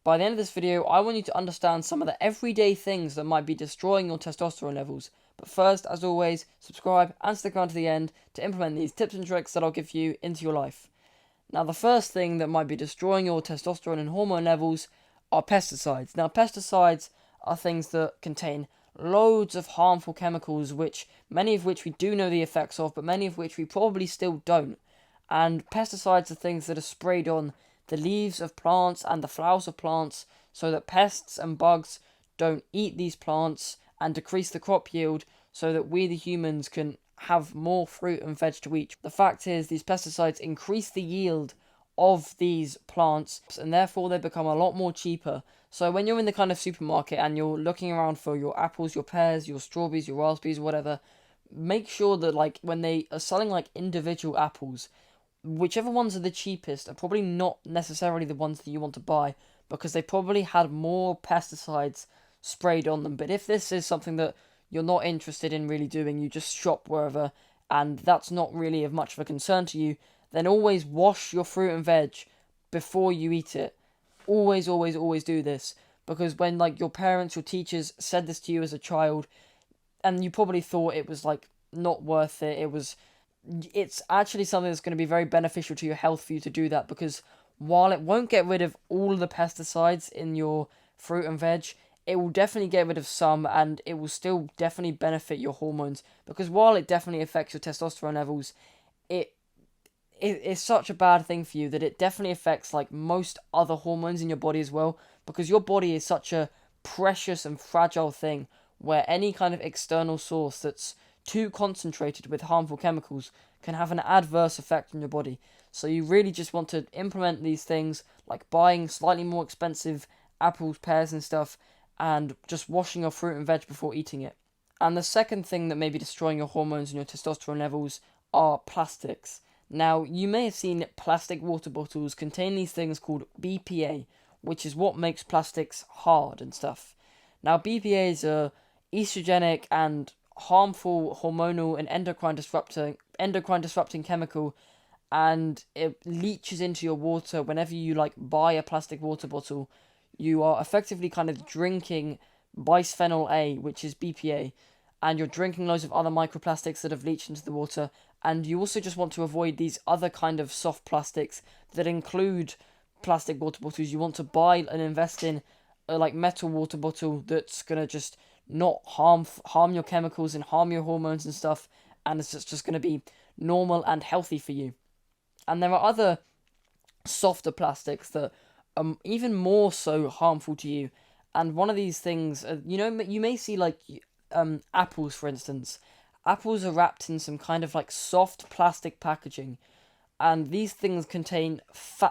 By the end of this video, I want you to understand some of the everyday things that might be destroying your testosterone levels. But first, as always, subscribe and stick around to the end to implement these tips and tricks that I'll give you into your life. Now, the first thing that might be destroying your testosterone and hormone levels are pesticides. Now, pesticides are things that contain loads of harmful chemicals, many of which we do know the effects of, but many of which we probably still don't. And pesticides are things that are sprayed on the leaves of plants and the flowers of plants so that pests and bugs don't eat these plants and decrease the crop yield so that we, the humans, can have more fruit and veg to eat. The fact is, these pesticides increase the yield of these plants and therefore they become a lot more cheaper. So when you're in the kind of supermarket and you're looking around for your apples, your pears, your strawberries, your raspberries, whatever, make sure that when they are selling individual apples, whichever ones are the cheapest are probably not necessarily the ones that you want to buy because they probably had more pesticides sprayed on them. But if this is something that you're not interested in really doing, you just shop wherever, and that's not really of much of a concern to you, then always wash your fruit and veg before you eat it. Always, always, always do this. Because when your parents, your teachers said this to you as a child, and you probably thought it was not worth it, it's actually something that's going to be very beneficial to your health for you to do that, because while it won't get rid of all of the pesticides in your fruit and veg, it will definitely get rid of some, and it will still definitely benefit your hormones, because while it definitely affects your testosterone levels, it's such a bad thing for you that it definitely affects most other hormones in your body as well, because your body is such a precious and fragile thing where any kind of external source that's too concentrated with harmful chemicals can have an adverse effect on your body. So you really just want to implement these things, like buying slightly more expensive apples, pears and stuff, and just washing your fruit and veg before eating it. And the second thing that may be destroying your hormones and your testosterone levels are plastics. Now, you may have seen plastic water bottles contain these things called BPA, which is what makes plastics hard and stuff. Now, BPA is a estrogenic and harmful hormonal and endocrine disrupting chemical, and it leaches into your water whenever you buy a plastic water bottle. You are effectively kind of drinking bisphenol A, which is BPA, and you're drinking loads of other microplastics that have leached into the water. And you also just want to avoid these other kind of soft plastics that include plastic water bottles. You want to buy and invest in a metal water bottle that's gonna just not harm your chemicals and harm your hormones and stuff, and it's just gonna be normal and healthy for you. And there are other softer plastics that are even more so harmful to you. And one of these things, you may see apples, for instance. Apples are wrapped in some kind of soft plastic packaging, and these things contain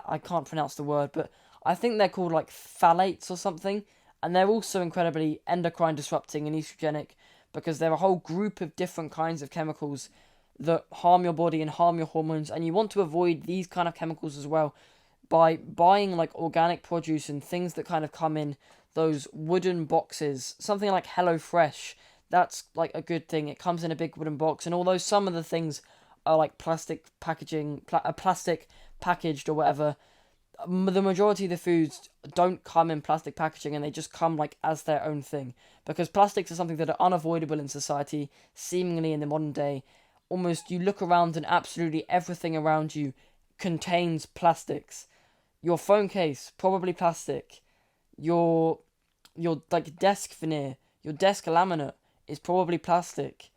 I can't pronounce the word, but I think they're called phthalates or something, and they're also incredibly endocrine disrupting and estrogenic because they're a whole group of different kinds of chemicals that harm your body and harm your hormones, and you want to avoid these kind of chemicals as well by buying organic produce and things that kind of come in those wooden boxes, something like HelloFresh. That's a good thing. It comes in a big wooden box, and although some of the things are plastic packaging, plastic packaged or whatever, the majority of the foods don't come in plastic packaging, and they just come as their own thing, because plastics are something that are unavoidable in society, seemingly in the modern day. Almost you look around and absolutely everything around you contains plastics. Your phone case, probably plastic. Your desk veneer, your desk laminate is probably plastic.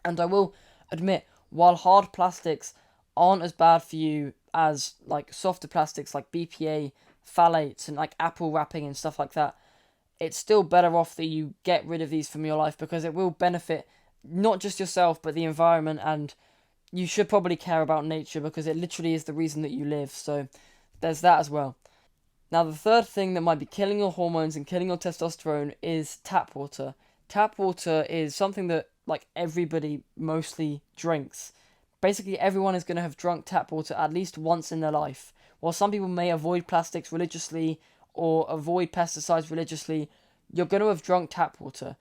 And I will admit, while hard plastics aren't as bad for you as softer plastics like BPA, phthalates, and apple wrapping and stuff like that, it's still better off that you get rid of these from your life, because it will benefit not just yourself but the environment, and you should probably care about nature because it literally is the reason that you live. So there's that as well. Now, the third thing that might be killing your hormones and killing your testosterone is tap water. Tap water is something that everybody mostly drinks. Basically, everyone is going to have drunk tap water at least once in their life. While some people may avoid plastics religiously or avoid pesticides religiously, you're going to have drunk tap water.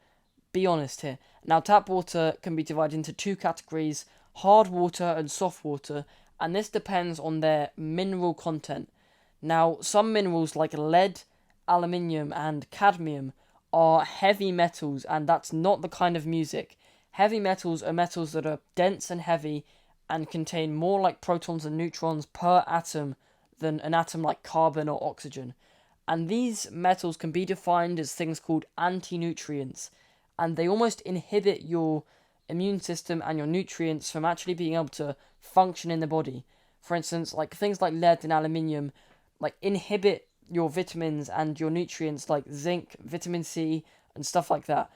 Be honest here. Now, tap water can be divided into two categories: hard water and soft water, and this depends on their mineral content. Now, some minerals like lead aluminium, and cadmium are heavy metals, and that's not the kind of music. Heavy metals are metals that are dense and heavy and contain more like protons and neutrons per atom than an atom like carbon or oxygen. And these metals can be defined as things called anti-nutrients, and they almost inhibit your immune system and your nutrients from actually being able to function in the body. For instance, like things like lead and aluminium, like inhibit your vitamins and your nutrients like zinc, vitamin C, and stuff like that.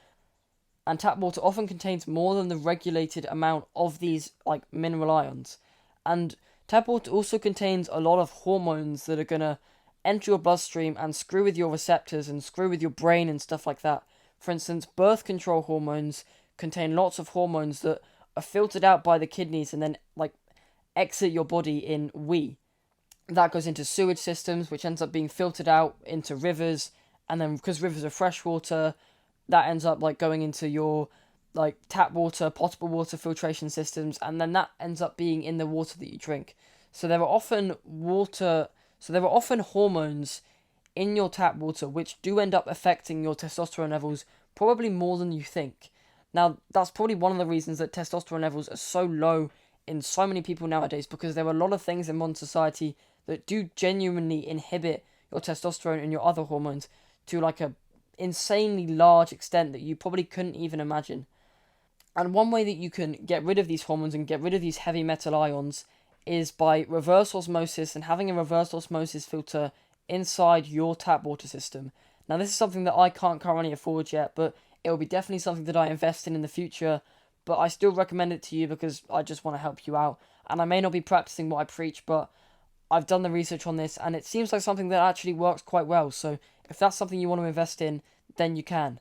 And tap water often contains more than the regulated amount of these like mineral ions. And tap water also contains a lot of hormones that are gonna enter your bloodstream and screw with your receptors and screw with your brain and stuff like that. For instance, birth control hormones contain lots of hormones that are filtered out by the kidneys and then like exit your body in wee. That goes into sewage systems, which ends up being filtered out into rivers, and then because rivers are freshwater, that ends up like going into your like tap water, potable water filtration systems, and then that ends up being in the water that you drink. So there are often hormones in your tap water which do end up affecting your testosterone levels probably more than you think. Now, that's probably one of the reasons that testosterone levels are so low in so many people nowadays, because there are a lot of things in modern society that do genuinely inhibit your testosterone and your other hormones to like a insanely large extent that you probably couldn't even imagine. And one way that you can get rid of these hormones and get rid of these heavy metal ions is by reverse osmosis and having a reverse osmosis filter inside your tap water system. Now, this is something that I can't currently afford yet, but it will be definitely something that I invest in the future. But I still recommend it to you because I just want to help you out. And I may not be practicing what I preach, but I've done the research on this and it seems like something that actually works quite well. So if that's something you want to invest in, then you can.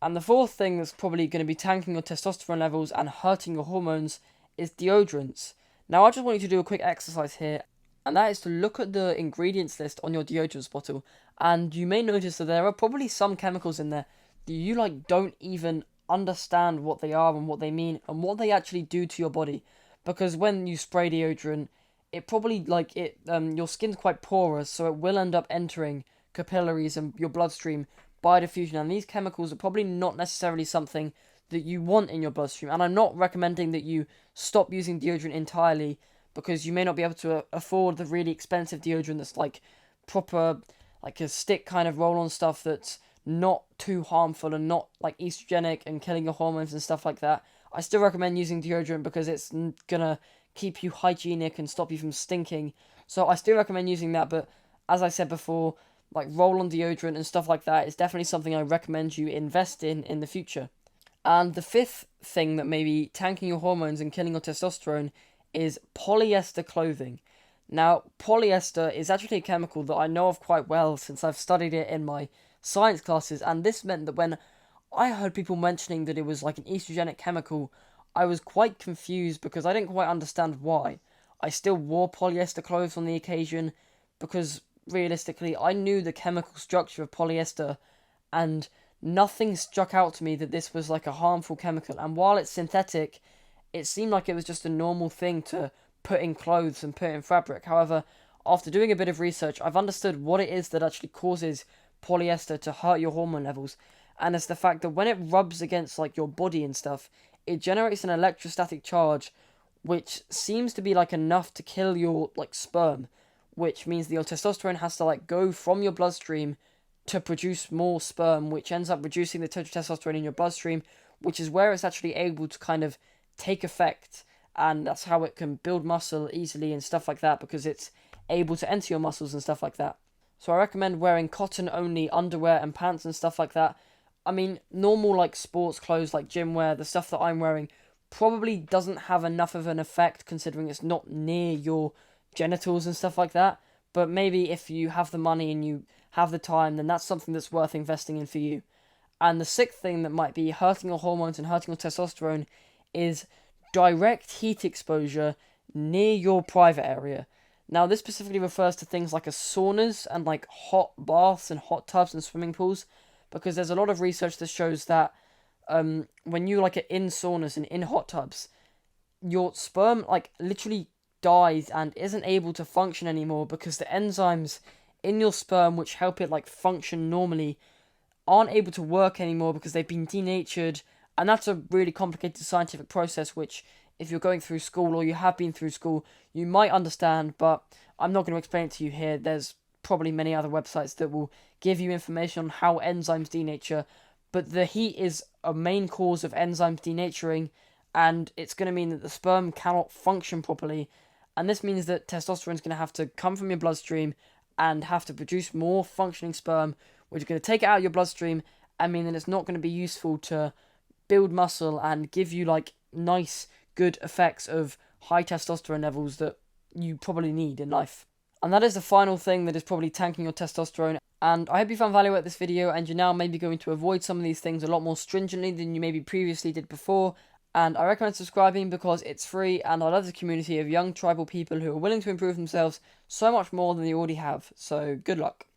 And the fourth thing that's probably going to be tanking your testosterone levels and hurting your hormones is deodorants. Now, I just want you to do a quick exercise here, and that is to look at the ingredients list on your deodorant bottle, and you may notice that there are probably some chemicals in there that you like don't even understand what they are and what they mean and what they actually do to your body. Because when you spray deodorant, it probably your skin's quite porous, so it will end up entering capillaries and your bloodstream by diffusion, and these chemicals are probably not necessarily something that you want in your bloodstream. And I'm not recommending that you stop using deodorant entirely, because you may not be able to afford the really expensive deodorant that's like proper, like a stick kind of roll-on stuff that's not too harmful and not like estrogenic and killing your hormones and stuff like that. I still recommend using deodorant because it's gonna keep you hygienic and stop you from stinking. So I still recommend using that, but as I said before, like roll-on deodorant and stuff like that is definitely something I recommend you invest in the future. And the fifth thing that may be tanking your hormones and killing your testosterone is polyester clothing. Now, polyester is actually a chemical that I know of quite well since I've studied it in my science classes, and this meant that when I heard people mentioning that it was like an estrogenic chemical, I was quite confused because I didn't quite understand why. I still wore polyester clothes on the occasion because realistically I knew the chemical structure of polyester, and nothing struck out to me that this was like a harmful chemical. And while it's synthetic, it seemed like it was just a normal thing to put in clothes and put in fabric. However, after doing a bit of research, I've understood what it is that actually causes polyester to hurt your hormone levels, and it's the fact that when it rubs against like your body and stuff, it generates an electrostatic charge which seems to be like enough to kill your like sperm, which means that your testosterone has to like go from your bloodstream to produce more sperm, which ends up reducing the total testosterone in your bloodstream, which is where it's actually able to kind of take effect, and that's how it can build muscle easily and stuff like that, because it's able to enter your muscles and stuff like that. So I recommend wearing cotton only underwear and pants and stuff like that. I mean, normal like sports clothes like gym wear, the stuff that I'm wearing, probably doesn't have enough of an effect considering it's not near your genitals and stuff like that. But maybe if you have the money and you have the time, then that's something that's worth investing in for you. And the sixth thing that might be hurting your hormones and hurting your testosterone is direct heat exposure near your private area. Now, this specifically refers to things like saunas and like hot baths and hot tubs and swimming pools, because there's a lot of research that shows that when you like are in saunas and in hot tubs, your sperm like literally dies and isn't able to function anymore because the enzymes in your sperm which help it like function normally aren't able to work anymore because they've been denatured, and that's a really complicated scientific process which, if you're going through school or you have been through school, you might understand, but I'm not going to explain it to you here. There's probably many other websites that will give you information on how enzymes denature, but the heat is a main cause of enzymes denaturing, and it's going to mean that the sperm cannot function properly, and this means that testosterone is going to have to come from your bloodstream and have to produce more functioning sperm, which is going to take it out of your bloodstream and mean that it's not going to be useful to build muscle and give you like nice, good effects of high testosterone levels that you probably need in life. And that is the final thing that is probably tanking your testosterone. And I hope you found value at this video, and you're now maybe going to avoid some of these things a lot more stringently than you maybe previously did before. And I recommend subscribing because it's free, and I love the community of young tribal people who are willing to improve themselves so much more than they already have. So good luck.